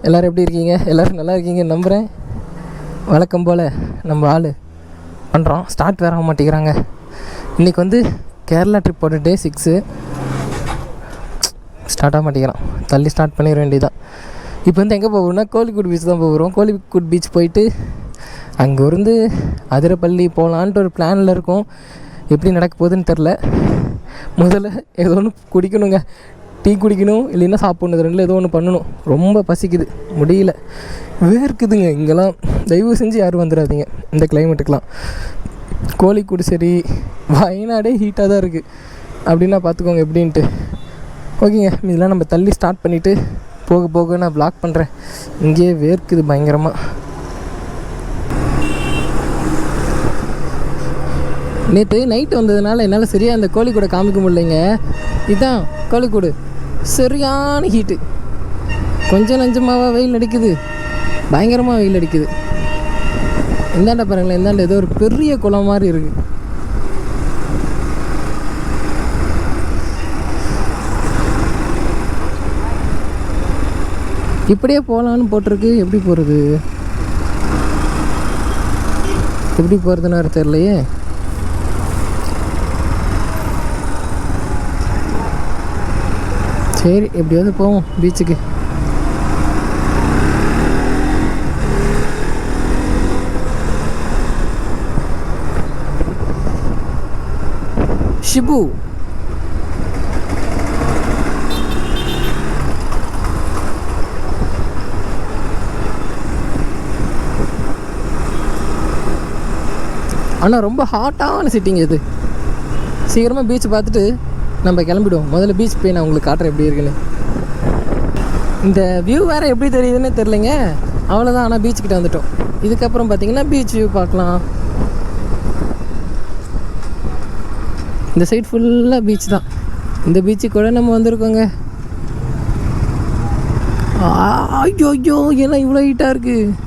எல்லோரும் எப்படி இருக்கீங்க? எல்லோரும் நல்லா இருக்கீங்கன்னு நம்புகிறேன். வழக்கம் போல் நம்ம ஆள் பண்ணுறோம், ஸ்டார்ட் வேற ஆக மாட்டேங்கிறாங்க. இன்றைக்கி வந்து கேரளா ட்ரிப்போட டே 6 ஸ்டார்ட் ஆக மாட்டேங்கிறான். தள்ளி ஸ்டார்ட் பண்ணிட வேண்டியதான். இப்போ வந்து எங்கே போகிறோம்னா கோழிக்கூடு பீச் தான் போகிறோம். கோழிக்கூடு பீச் போயிட்டு அங்கே இருந்து அதிரப்பள்ளி போகலான்ட்டு ஒரு பிளானில் இருக்கும். எப்படி நடக்க போகுதுன்னு தெரில. முதல்ல ஏதோ ஒன்று குடிக்கணுங்க, டீ குடிக்கணும், இல்லைன்னா சாப்பிட்ணும். ரெண்டில் ஏதோ ஒன்று பண்ணணும். ரொம்ப பசிக்குது, முடியல, வேர்க்குதுங்க இங்கெல்லாம். தயவு செஞ்சு யாரும் வந்துடாதீங்க இந்த கிளைமேட்டுக்கெலாம். கோழிக்கூடு சரி, வயநாடே ஹீட்டாக தான் இருக்குது அப்படின்னா பார்த்துக்கோங்க எப்படின்ட்டு. ஓகேங்க, இதெல்லாம் நம்ம தள்ளி ஸ்டார்ட் பண்ணிவிட்டு போக போக நான் வ்ளாக் பண்ணுறேன். இங்கேயே வேர்க்குது பயங்கரமாக. நேற்று நைட்டு வந்ததுனால என்னால் சரியாக அந்த கோழிக்கூடை காமிக்க முடியலைங்க. இதுதான் கோழிக்கூடு, சரியான ஹீட்டு. கொஞ்சம் நஞ்சமாக வெயில் அடிக்குது, பயங்கரமாக வெயில் அடிக்குது. இந்தாண்ட பாருங்களேன், இந்தாண்ட ஏதோ ஒரு பெரிய குளம் மாதிரி இருக்குது. இப்படியே போகலான்னு போட்டிருக்கு. எப்படி போகிறது, எப்படி போகிறதுன்னு தெரியலையே. சரி, எப்படியாவது போவோம் பீச்சுக்கு. ஷிபு ஆனால் ரொம்ப ஹாட்டான சிட்டிங் இது. சீக்கிரமாக பீச் பார்த்துட்டு நம்ம கிளம்பிடுவோம். முதல்ல பீச் போய் நான் உங்களுக்கு காட்டுறேன் எப்படி இருக்குன்னு. இந்த வியூ வேறு எப்படி தெரியுதுன்னு தெரிலங்க. அவ்வளோதான். ஆனால் பீச்சுக்கிட்ட வந்துட்டோம். இதுக்கப்புறம் பார்த்தீங்கன்னா பீச் வியூ பார்க்கலாம். இந்த சைட் ஃபுல்லாக பீச் தான். இந்த பீச்சுக்கு கூட நம்ம வந்திருக்கோங்க. ஐயோ ஐயோ, ஏன்னா இவ்வளோ ஹீட்டாக இருக்குது.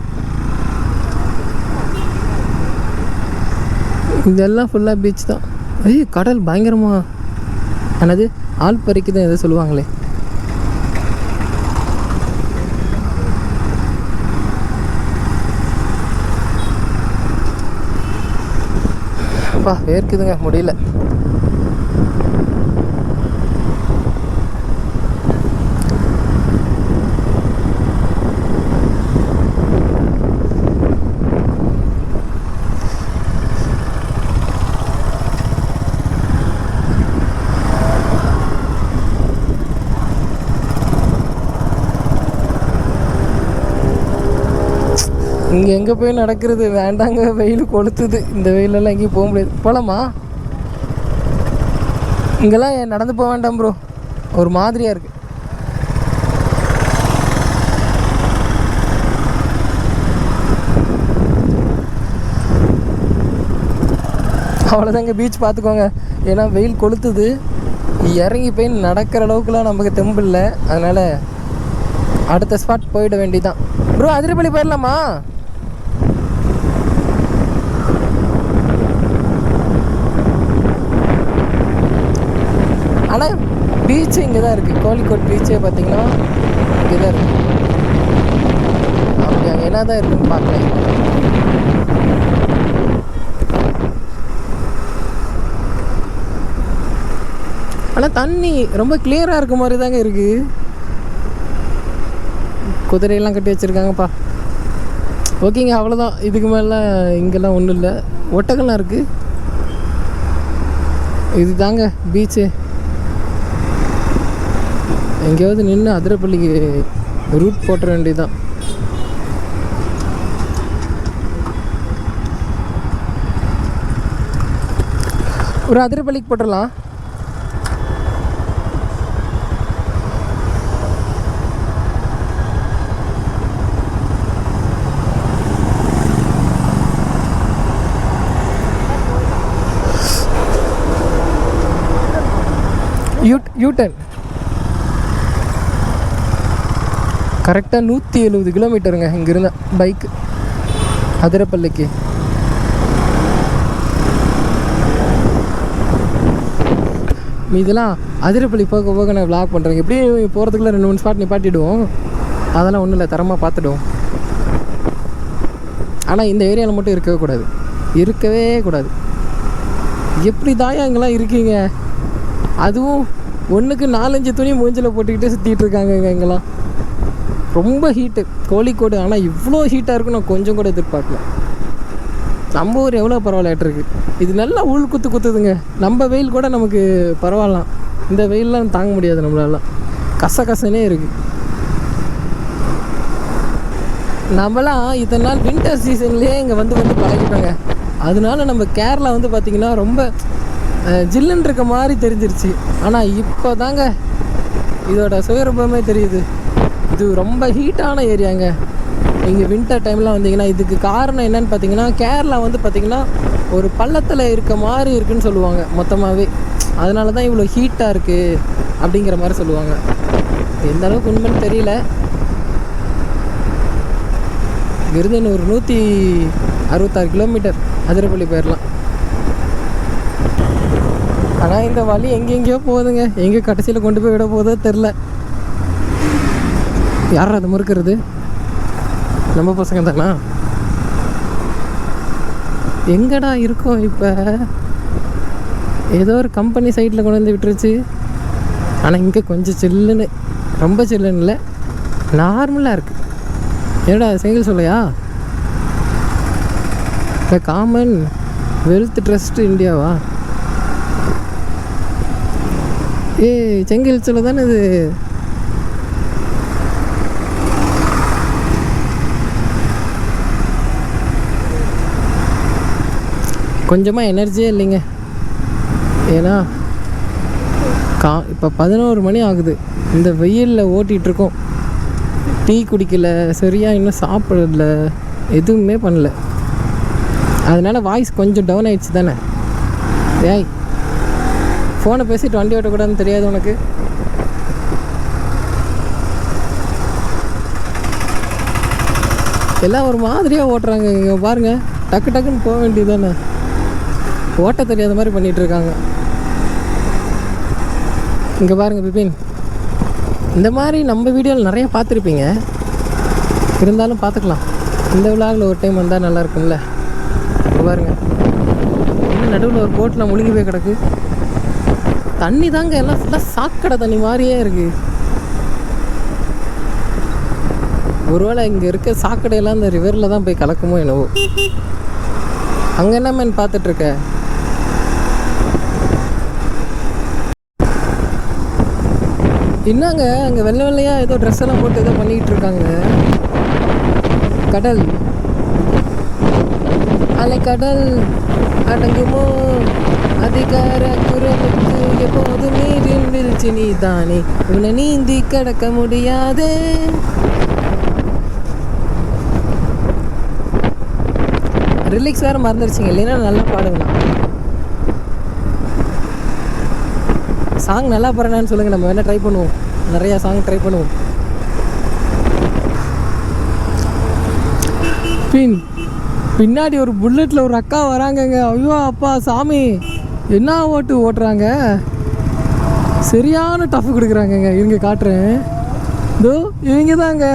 இதெல்லாம் ஃபுல்லாக பீச் தான். ஐயோ, கடல் பயங்கரமாக ஆனது ஆள் பறிக்குதுன்னு எதை சொல்லுவாங்களே. அப்பா வேர்க்குதுங்க, முடியல. இங்கே எங்கே போய் நடக்கிறது, வேண்டாங்க, வெயில் கொளுத்துது. இந்த வெயிலெல்லாம் எங்கேயும் போக முடியாது. போகலாமா? இங்கெல்லாம் நடந்து போக வேண்டாம் ப்ரோ, ஒரு மாதிரியாக இருக்குது. அவ்வளோதாங்க, பீச் பார்த்துக்கோங்க. ஏன்னா வெயில் கொளுத்துது. இறங்கி போய் நடக்கிற அளவுக்குலாம் நமக்கு தெம்பு இல்லை. அதனால் அடுத்த ஸ்பாட் போயிட வேண்டியதான். ப்ரோ அதிரப்பள்ளி போயிடலாமா? ஆனால் பீச்சு இங்கே தான் இருக்குது. கோழிக்கோட் பீச்சே பார்த்தீங்கன்னா இங்கே தான் இருக்குது. அப்படி அங்கே என்ன தான் இருக்குன்னு பார்க்கலாம். ஆனால் தண்ணி ரொம்ப கிளியராக இருக்க மாதிரி தாங்க இருக்குது. குதிரையெல்லாம் கட்டி வச்சுருக்காங்கப்பா. ஓகேங்க, அவ்வளோதான். இதுக்கு மேலே இங்கெல்லாம் ஒன்றும் இல்லை. ஒட்டகம்லாம் இருக்குது. இது தாங்க பீச்சு. எங்கேயாவது நின்று அதிரப்பள்ளிக்கு ரூட் போட்டுற வேண்டியதுதான். ஒரு அதிரப்பள்ளிக்கு போட்டுடலாம். யூட்டன் கரெக்டாக 170 கிலோமீட்டருங்க இங்கேருந்த பைக்கு அதிரப்பள்ளிக்கு. இதெல்லாம் அதிரப்பள்ளி போக போக நான் விளாக் பண்ணுறேன். எப்படியும் போகிறதுக்குள்ள 2-3 ஸ்பாட் நிப்பாட்டிடுவோம். அதெல்லாம் ஒன்றும் இல்லை, தரமாக பார்த்துடுவோம். ஆனால் இந்த ஏரியாவில் மட்டும் இருக்கவே கூடாது. எப்படி தாயா இங்கெல்லாம் இருக்கீங்க? அதுவும் ஒன்றுக்கு 4-5 துணி மூஞ்சில் போட்டுக்கிட்டே சுற்றிட்டு இருக்காங்க இங்கெல்லாம். ரொம்ப ஹீட்டு கோழிக்கோடு. ஆனால் இவ்வளோ ஹீட்டாக இருக்கும் நான் கொஞ்சம் கூட எதிர்பார்க்கல. நம்ம ஊர் எவ்வளோ பரவாயில்லையாட்டிருக்கு. இது நல்லா உள் குத்துதுங்க. நம்ம வெயில் கூட நமக்கு பரவாயில்லாம், இந்த வெயிலெலாம் தாங்க முடியாது நம்மளால. கசனே இருக்குது. நம்மளாம் இத்தனை நாள் வின்டர் சீசன்லேயே இங்கே வந்து பழகிட்டோங்க. அதனால நம்ம கேரளா வந்து பார்த்திங்கன்னா ரொம்ப ஜில்லுன்னு இருக்க மாதிரி தெரிஞ்சிருச்சு. ஆனால் இப்போ தாங்க இதோட சுயரூபமே தெரியுது. இது ரொம்ப ஹீட்டான ஏரியாங்க. நீங்கள் வின்டர் டைம்லாம் வந்தீங்கன்னா இதுக்கு காரணம் என்னென்னு பார்த்தீங்கன்னா, கேரளா வந்து பார்த்திங்கன்னா ஒரு பள்ளத்தில் இருக்க மாதிரி இருக்குதுன்னு சொல்லுவாங்க மொத்தமாகவே. அதனால தான் இவ்வளோ ஹீட்டாக இருக்குது அப்படிங்கிற மாதிரி சொல்லுவாங்க. எந்த அளவுக்கு உண்மைன்னு தெரியல. இங்கிருந்து ஒரு 166 கிலோமீட்டர் அதிரப்பள்ளி போயிடலாம். ஆனால் இந்த வழி எங்கெங்கேயோ போகுதுங்க. எங்கே கடைசியில் கொண்டு போய் விட போதோ தெரில. யார் அதை முறுக்கிறது? நம்ம பசங்க தானா? எங்கடா இருக்கோம் இப்போ? ஏதோ ஒரு கம்பெனி சைட்டில் கொண்டு வந்து விட்டுருச்சு. ஆனால் இங்கே கொஞ்சம் சில்லுன்னு, ரொம்ப சில்லுன்னு இல்லை, நார்மலாக இருக்குது. என்னடா செங்கல் சொல்லையா? த காமன் வெல்த் ட்ரஸ்ட் இந்தியாவா? செங்கல் சொல்ல தானே இது. கொஞ்சமாக எனர்ஜியே இல்லைங்க. ஏன்னா இப்போ 11 மணி ஆகுது. இந்த வெயிலில் ஓட்டிகிட்ருக்கோம். டீ குடிக்கல, சரியாக இன்னும் சாப்பிடல, எதுவுமே பண்ணல. அதனால் வாய்ஸ் கொஞ்சம் டவுன் ஆகிடுச்சு தானே. ஏய், ஃபோனை பேசிட்டு வண்டி ஓட்டக்கூடாதுன்னு தெரியாது உனக்கு? எல்லாம் ஒரு மாதிரியாக ஓட்டுறாங்க இங்கே பாருங்கள். டக்குன்னு போக வேண்டியது தானே. ஓட்ட தெரியாத மாதிரி பண்ணிகிட்ருக்காங்க. இங்கே பாருங்கள் பிபின், இந்த மாதிரி நம்ம வீடியோவில் நிறைய பார்த்துருப்பீங்க. இருந்தாலும் பார்த்துக்கலாம். இந்த விழாவில் ஒரு டைம் வந்தால் நல்லா இருக்கும்ல. இப்போ பாருங்கள், இன்னும் நடுவில் ஒரு போட்டில் முழுங்கி போய் கிடக்கு. தண்ணி தாங்க எல்லாம் ஃபுல்லாக சாக்கடை தண்ணி மாதிரியே இருக்குது. ஒருவேளை இங்கே இருக்க சாக்கடையெல்லாம் இந்த ரிவரில் தான் போய் கலக்குமோ என்னவோ. அங்கே என்ன மேன் பார்த்துட்ருக்க? என்னங்க அங்கே வெள்ளையாக ஏதோ ட்ரெஸ் எல்லாம் போட்டு ஏதோ பண்ணிக்கிட்டு இருக்காங்க. கடல் அலை கடல் அடங்குமோ அதிகார குரலுக்கு எப்போது நீரின் வீழ்ச்சி நீ தானே உன்னை நீந்தி கடக்க முடியாது. ரிலிக்ஸ் வேறு மறந்துருச்சிங்க, இல்லைன்னா நல்லா பாடுவேன். சாங் நல்லா பாடுறேன்னு சொல்லுங்கள், நம்ம வேணால் ட்ரை பண்ணுவோம். நிறையா சாங் ட்ரை பண்ணுவோம். பின்னாடி ஒரு புல்லட்டில் ஒரு அக்கா வராங்கங்க. ஐயோ அப்பா சாமி, என்ன ஓட்டுறாங்க. சரியான டஃப் கொடுக்குறாங்கங்க. இவங்க காட்டுறேன், இதோ இவங்க தாங்க.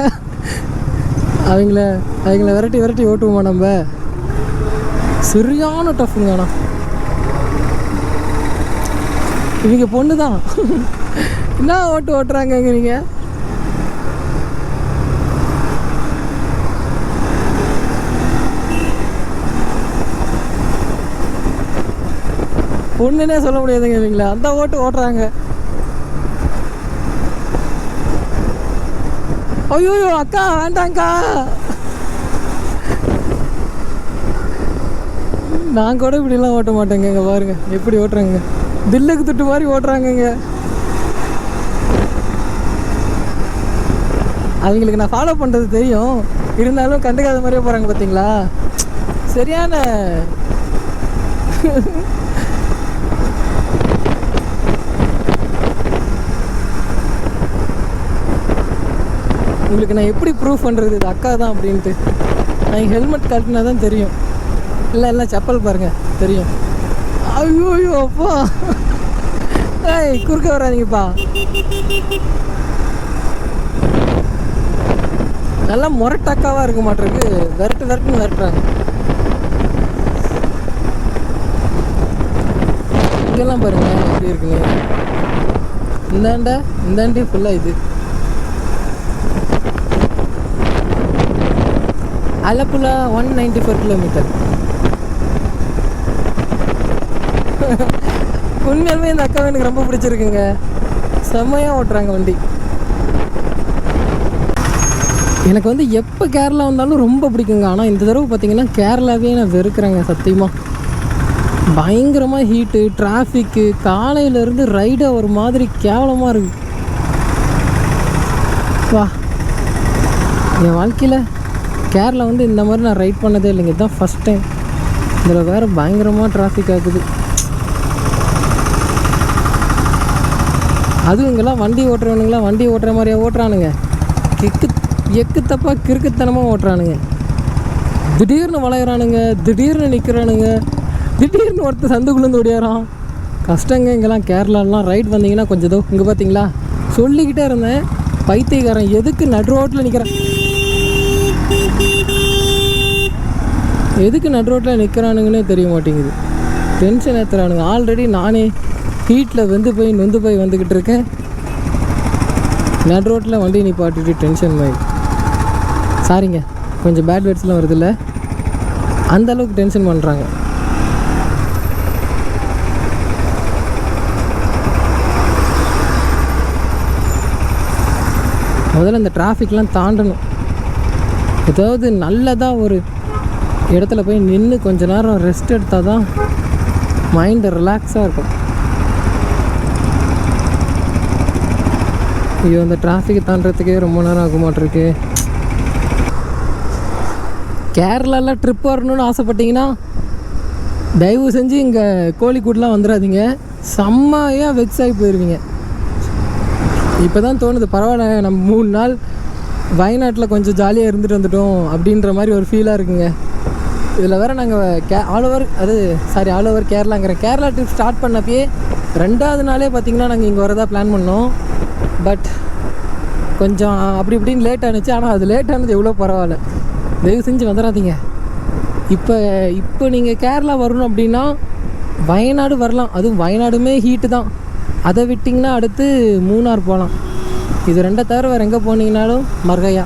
அவங்கள விரட்டி ஓட்டுவோமா நம்ம? சரியான டஃப்புங்க. ஆனால் இவங்க பொண்ணு தான். என்ன ஓட்டுறாங்கங்க நீங்கள்? பொண்ணுன்னே சொல்ல முடியாதுங்க இவங்கள, அந்த ஓட்டுறாங்க. ஐயோ அக்கா வேண்டாங்க்கா. நான் கூட இப்படிலாம் ஓட்ட மாட்டேங்க. இங்கே பாருங்க எப்படி ஓட்டுறாங்க, தில்லுக்கு துட்டு மாதிரி ஓட்டுறாங்கங்க. அவங்களுக்கு நான் ஃபாலோ பண்ணுறது தெரியும், இருந்தாலும் கண்டுக்காத மாதிரியே போகிறாங்க பார்த்தீங்களா. சரியான உங்களுக்கு நான் எப்படி ப்ரூஃப் பண்ணுறது இது அக்கா தான் அப்படின்ட்டு? நான் ஹெல்மெட் கட்டினா தான் தெரியும். இல்லை செப்பல் பாருங்கள் தெரியும். ஐயோ அப்பா, குறுக்க வராதிங்கப்பா. நல்லா முரட்டாக்காவாக இருக்க மாட்டிருக்கு, விரட்டுன்னு விரட்டுறாங்க. இங்கெல்லாம் பாருங்க எப்படி இருக்குன்னு. இந்தாண்டி ஃபுல்லாக இது அலப்புழா 194 கிலோமீட்டர். உண்மையாலுமே இந்த அக்காவை எனக்கு ரொம்ப பிடிச்சிருக்குங்க, செம்மையாக ஓட்டுறாங்க வண்டி. எனக்கு வந்து எப்போ கேரளா வந்தாலும் ரொம்ப பிடிக்குங்க. ஆனால் இந்த தடவை பார்த்திங்கன்னா கேரளாவே நான் வெறுக்கிறேங்க சத்தியமாக. பயங்கரமாக ஹீட்டு, டிராஃபிக்கு, காலையிலேருந்து ரைடை ஒரு மாதிரி கேவலமாக இருக்குது. வா, என் வாழ்க்கையில் கேரளா வந்து இந்த மாதிரி நான் ரைட் பண்ணதே இல்லைங்க, இதுதான் ஃபஸ்ட் டைம். இதில் வேறு பயங்கரமாக டிராஃபிக் ஆகுது. அதுவும் இங்கெல்லாம் வண்டி ஓட்டுறவனுங்களாம் வண்டி ஓட்டுற மாதிரியா ஓட்டுறானுங்க, எக்கு தப்பாக கிறுக்குத்தனமாக ஓட்டுறானுங்க. திடீர்னு வளையிறானுங்க, திடீர்னு நிற்கிறானுங்க, திடீர்னு ஒருத்தர் சந்துக்குள்ளேருந்து ஓடியாரான். கஷ்டங்க இங்கெல்லாம் கேரளாலாம் ரைட் வந்தீங்கன்னா கொஞ்சம் இதோ. இங்கே பார்த்தீங்களா, சொல்லிக்கிட்டே இருந்தேன், பைத்தியக்காரன் எதுக்கு நடு ரோட்டில் நிற்கிறான், எதுக்கு நடு ரோட்டில் நிற்கிறானுங்கன்னே தெரிய மாட்டேங்குது. டென்ஷன் ஏற்றுறானுங்க. ஆல்ரெடி நானே ஹீட்டில் நொந்து போய் வந்துக்கிட்டு இருக்கேன். நடு ரோட்டில் வண்டி நிப்பாட்டிட்டு டென்ஷன் மாதிரி. சாரிங்க, கொஞ்சம் பேட் வேர்ட்ஸ்லாம் வருதில்ல, அந்தளவுக்கு டென்ஷன் பண்ணுறாங்க. முதல்ல இந்த டிராஃபிக்லாம் தாண்டணும். ஏதாவது நல்லதாக ஒரு இடத்துல போய் நின்று கொஞ்ச நேரம் ரெஸ்ட் எடுத்தால் தான் மைண்டு ரிலாக்ஸாக இருக்கும். ஐயோ, இந்த டிராஃபிக்கை தாண்டறதுக்கே ரொம்ப நேரம் ஆக மாட்டிருக்கு. கேரளாவில் ட்ரிப் வரணும்னு ஆசைப்பட்டீங்கன்னா தயவு செஞ்சு இங்கே கோழிக்கூடலாம் வந்துடாதீங்க, செம்மையாக வெக்ஸ் ஆகி போயிடுவீங்க. இப்போ தான் தோணுது, பரவாயில்ல நம்ம 3 நாள் வயநாட்டில் கொஞ்சம் ஜாலியாக இருந்துட்டு வந்துட்டோம் அப்படின்ற மாதிரி ஒரு ஃபீலாக இருக்குங்க. இதில் வேறு நாங்கள் ஆல் ஓவர் கேரளாங்கிறேன். கேரளா ட்ரிப் ஸ்டார்ட் பண்ணப்பே 2வது நாளே பார்த்திங்கன்னா நாங்கள் இங்கே வரதா பிளான் பண்ணோம். பட் கொஞ்சம் அப்படி இப்படின்னு லேட் ஆனிச்சு. ஆனால் அது லேட் ஆனது எவ்வளோ பரவாயில்ல, தயவு செஞ்சு வந்துடாதீங்க. இப்போ நீங்கள் கேரளா வரணும் அப்படின்னா வயநாடு வரலாம், அதுவும் வயநாடுமே ஹீட்டு தான். அதை விட்டிங்கன்னா அடுத்து மூணார் போகலாம். இது 2 தவிர வேறு எங்கே போனீங்கன்னாலும் மர்கையா.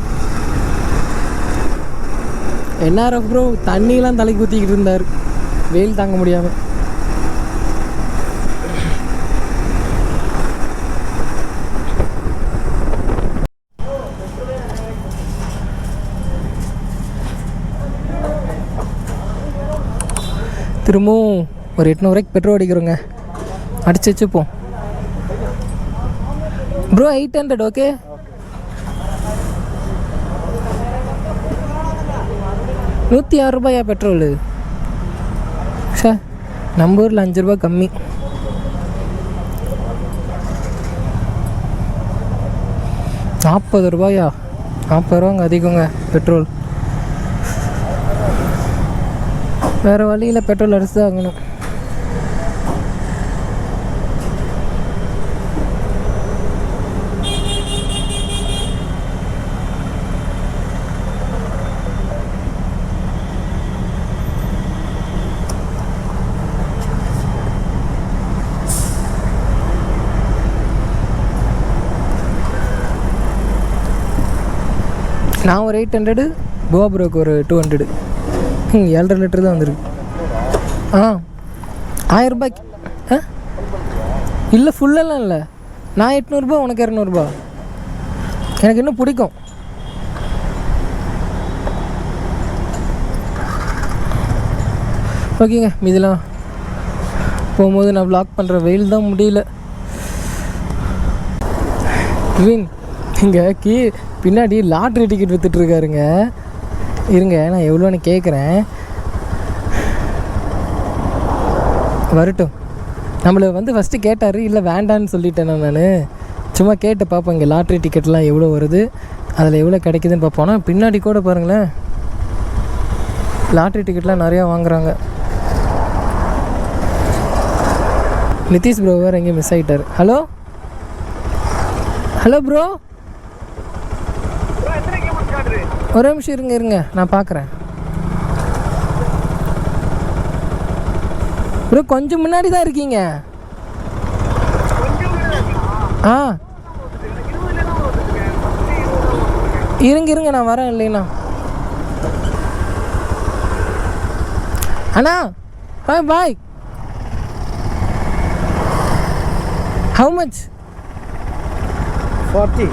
என்ஆர்எஃப் ப்ரோ தண்ணியெலாம் தலைக்கு ஊற்றிக்கிட்டு இருந்தார், வெயில் தாங்க முடியாமல். திரும்பவும் ஒரு 800 ரூபாய்க்கு பெட்ரோல் அடிக்கிறோங்க, அடிச்சு வச்சுப்போம். Bro 800 okay. ₹106 பெட்ரோலு. சார் நம்ம ஊரில் 5 ரூபா கம்மி. ₹40. 40 ரூபாங்க அதிகங்க பெட்ரோல். வேறு வழியில் பெட்ரோல் அடிச்சு தான் வாங்கணும். நான் ஒரு 800, கோவா ப்ரோக்கு ஒரு 200. 7.5 லிட்டர் தான் வந்துருக்கு. 1000 ரூபாய்க்கு. இல்லை ஃபுல்லெல்லாம் இல்லை, நான் 800 உனக்கு 200. எனக்கு இன்னும் பிடிக்கும். ஓகேங்க, இதெல்லாம் போகும்போது நான் வ்ளாக் பண்ணுற, வெயில் தான் முடியல. இங்கே பின்னாடி லாட்ரி டிக்கெட் விற்றுட்ருக்காருங்க. இருங்க நான் எவ்வளோன்னு கேட்குறேன், வரட்டும். நம்மளை வந்து ஃபஸ்ட்டு கேட்டார், இல்லை வேண்டான்னு சொல்லிட்டேன் நான். சும்மா கேட்டு பார்ப்போம் இங்கே லாட்ரி டிக்கெட்லாம் எவ்வளோ வருது, அதில் எவ்வளோ கிடைக்குதுன்னு பார்ப்போம். ஆனால் பின்னாடி கூட பாருங்களேன், லாட்ரி டிக்கெட்லாம் நிறையா வாங்குகிறாங்க. நிதிஷ் ப்ரோ வேறு எங்கேயும் மிஸ் ஆகிட்டார். ஹலோ ப்ரோ, ஒரே நிமிஷம் இருங்க நான் பார்க்குறேன் ப்ரோ. கொஞ்சம் முன்னாடி தான் இருக்கீங்க. ஆ இருங்க நான் வரேன். இல்லைண்ணா அண்ணா பாய். How much? 40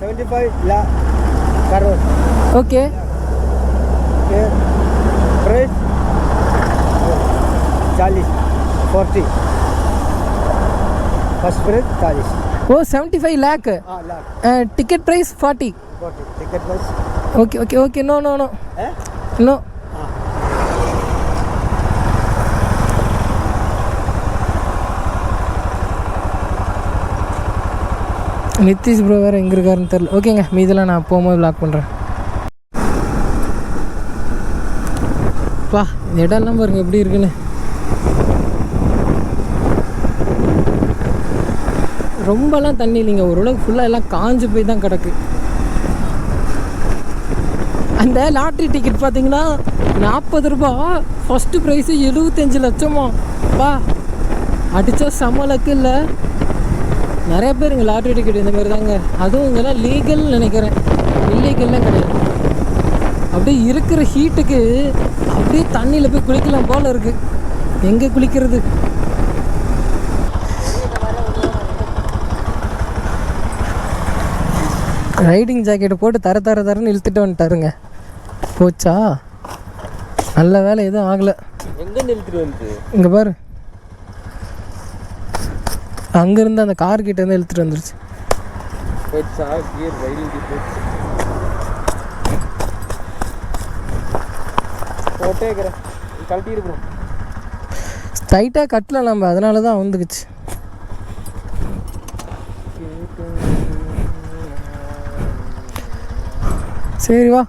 75 lakh crore. Okay. Price 40 40. First price 40. Oh, 75 lakh. Lakh. Ticket price 40. 40. Ticket price. Okay. No. No. Nitish bro வேறு எங்கே இருக்காருன்னு தெரில. ஓகேங்க, மீதெல்லாம் நான் போகும்போது வ்ளாக் பண்ணுறேன். இந்த இடம்லாம் பாருங்க எப்படி இருக்குன்னு. ரொம்பலாம் தண்ணி இல்லைங்க, ஓரளவுக்கு ஃபுல்லாக எல்லாம் காஞ்சு போய் தான் கிடக்கு. அந்த லாட்ரி டிக்கெட் பார்த்தீங்கன்னா 40 ரூபா, ஃபஸ்ட்டு ப்ரைஸு 75 லட்சமா. அடித்தா சமலக்கு இல்லை. நிறைய பேர் இங்கே லாட்ரி டிக்கெட் இந்த மாதிரி தாங்க. அதுவும் இங்கெல்லாம் லீகல்னு நினைக்கிறேன், இல்லீகல்லாம் கிடையாது. அப்படியே இருக்கிற ஹீட்டுக்கு அப்படியே தண்ணியில் போய் குளிக்கலாம் போல் இருக்குது. எங்கே குளிக்கிறது? ரைடிங் ஜாக்கெட்டை போட்டு தரன்னு இழுத்துட்டு வந்துட்டாருங்க. போச்சா? நல்ல வேலை எதுவும் ஆகலை. எங்கே இழுத்துட்டு வந்து இங்கே பாரு, அங்கேருந்து அந்த கார்கிட்டேருந்து இழுத்துட்டு வந்துருச்சு. டைட்டாக கட்டல நம்ம, அதனால தான் வந்துக்குச்சு. சரி வா.